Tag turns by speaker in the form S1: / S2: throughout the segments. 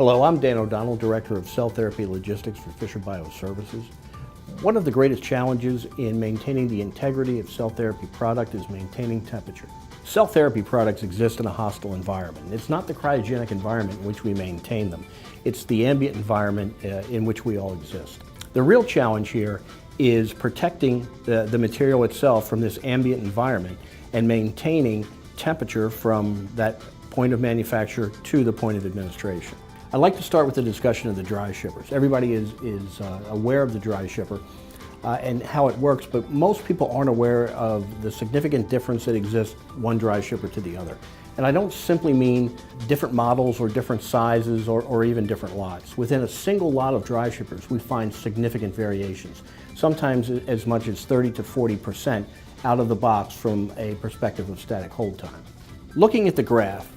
S1: Hello, I'm Dan O'Donnell, Director of Cell Therapy Logistics for Fisher Bioservices. One of the greatest challenges in maintaining the integrity of cell therapy product is maintaining temperature. Cell therapy products exist in a hostile environment. It's not the cryogenic environment in which we maintain them. It's the ambient environment in which we all exist. The real challenge here is protecting the material itself from this ambient environment and maintaining temperature from that point of manufacture to the point of administration. I'd like to start with the discussion of the dry shippers. Everybody is aware of the dry shipper and how it works, but most people aren't aware of the significant difference that exists one dry shipper to the other. And I don't simply mean different models or different sizes or even different lots. Within a single lot of dry shippers, we find significant variations, sometimes as much as 30 to 40% out of the box from a perspective of static hold time. Looking at the graph,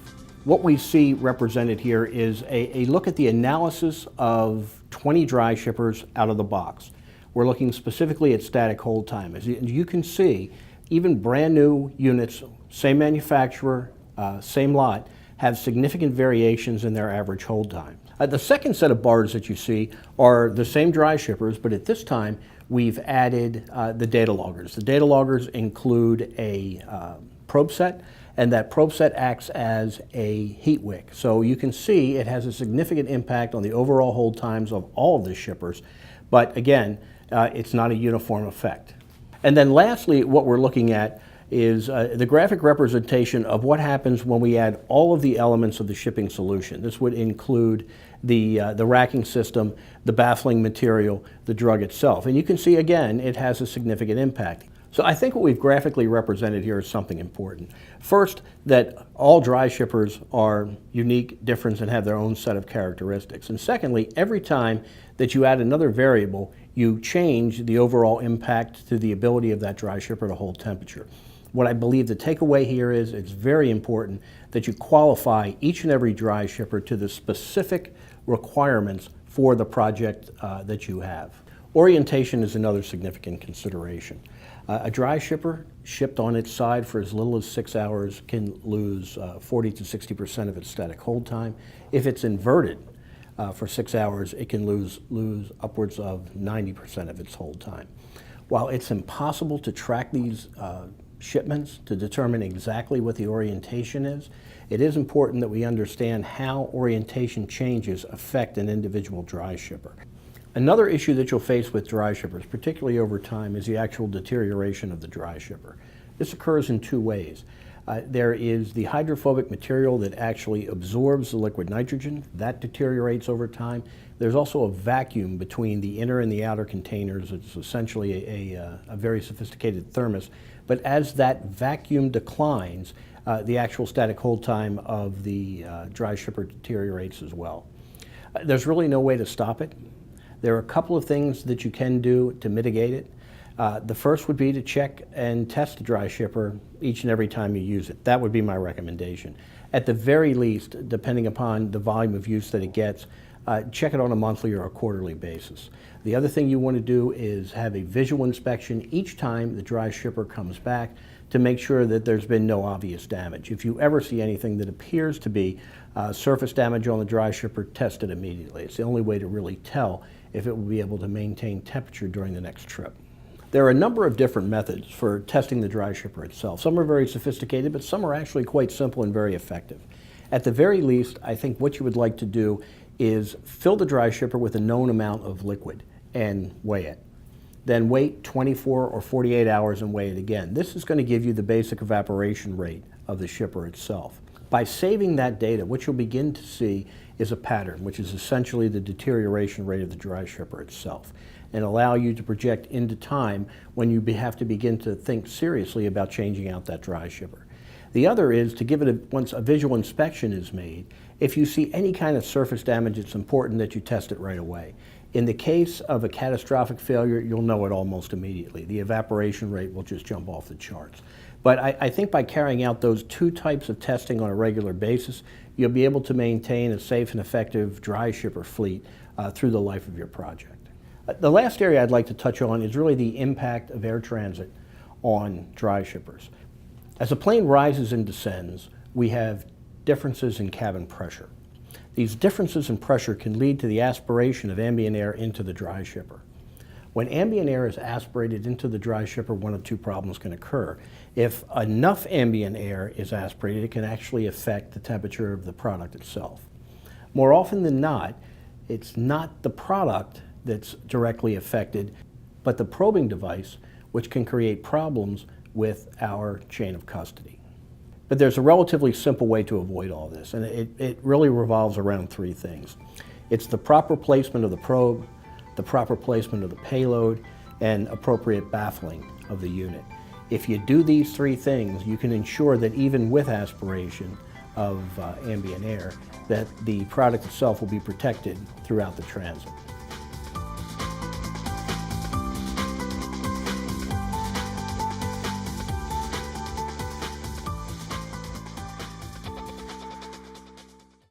S1: what we see represented here is a look at the analysis of 20 dry shippers out of the box. We're looking specifically at static hold time. As you can see, even brand new units, same manufacturer, same lot, have significant variations in their average hold time. The second set of bars that you see are the same dry shippers, but at this time we've added the data loggers. The data loggers include a probe set, and that probe set acts as a heat wick. So you can see it has a significant impact on the overall hold times of all of the shippers, but again, it's not a uniform effect. And then lastly, what we're looking at is the graphic representation of what happens when we add all of the elements of the shipping solution. This would include the racking system, the baffling material, the drug itself. And you can see again, it has a significant impact. So I think what we've graphically represented here is something important. First, that all dry shippers are unique, different, and have their own set of characteristics. And secondly, every time that you add another variable, you change the overall impact to the ability of that dry shipper to hold temperature. What I believe the takeaway here is it's very important that you qualify each and every dry shipper to the specific requirements for the project that you have. Orientation is another significant consideration. A dry shipper shipped on its side for as little as 6 hours can lose 40 to 60% of its static hold time. If it's inverted for 6 hours, it can lose upwards of 90% of its hold time. While it's impossible to track these shipments to determine exactly what the orientation is, it is important that we understand how orientation changes affect an individual dry shipper. Another issue that you'll face with dry shippers, particularly over time, is the actual deterioration of the dry shipper. This occurs in two ways. There is the hydrophobic material that actually absorbs the liquid nitrogen. That deteriorates over time. There's also a vacuum between the inner and the outer containers. It's essentially a very sophisticated thermos. But as that vacuum declines, the actual static hold time of the dry shipper deteriorates as well. There's really no way to stop it. There are a couple of things that you can do to mitigate it. The first would be to check and test the dry shipper each and every time you use it. That would be my recommendation. At the very least, depending upon the volume of use that it gets, check it on a monthly or a quarterly basis. The other thing you want to do is have a visual inspection each time the dry shipper comes back to make sure that there's been no obvious damage. If you ever see anything that appears to be surface damage on the dry shipper, test it immediately. It's the only way to really tell if it will be able to maintain temperature during the next trip. There are a number of different methods for testing the dry shipper itself. Some are very sophisticated, but some are actually quite simple and very effective. At the very least, I think what you would like to do is fill the dry shipper with a known amount of liquid and weigh it. Then wait 24 or 48 hours and weigh it again. This is going to give you the basic evaporation rate of the shipper itself. By saving that data, what you'll begin to see is a pattern, which is essentially the deterioration rate of the dry shipper itself, and allow you to project into time when you have to begin to think seriously about changing out that dry shipper. The other is to give it once a visual inspection is made. If you see any kind of surface damage, it's important that you test it right away. In the case of a catastrophic failure, you'll know it almost immediately. The evaporation rate will just jump off the charts. But I think by carrying out those two types of testing on a regular basis, you'll be able to maintain a safe and effective dry shipper fleet through the life of your project. The last area I'd like to touch on is really the impact of air transit on dry shippers. As a plane rises and descends, we have differences in cabin pressure. These differences in pressure can lead to the aspiration of ambient air into the dry shipper. When ambient air is aspirated into the dry shipper, one of two problems can occur. If enough ambient air is aspirated, it can actually affect the temperature of the product itself. More often than not, it's not the product that's directly affected, but the probing device, which can create problems with our chain of custody. But there's a relatively simple way to avoid all this, and it really revolves around three things. It's the proper placement of the probe, the proper placement of the payload, and appropriate baffling of the unit. If you do these three things, you can ensure that even with aspiration of ambient air, that the product itself will be protected throughout the transit.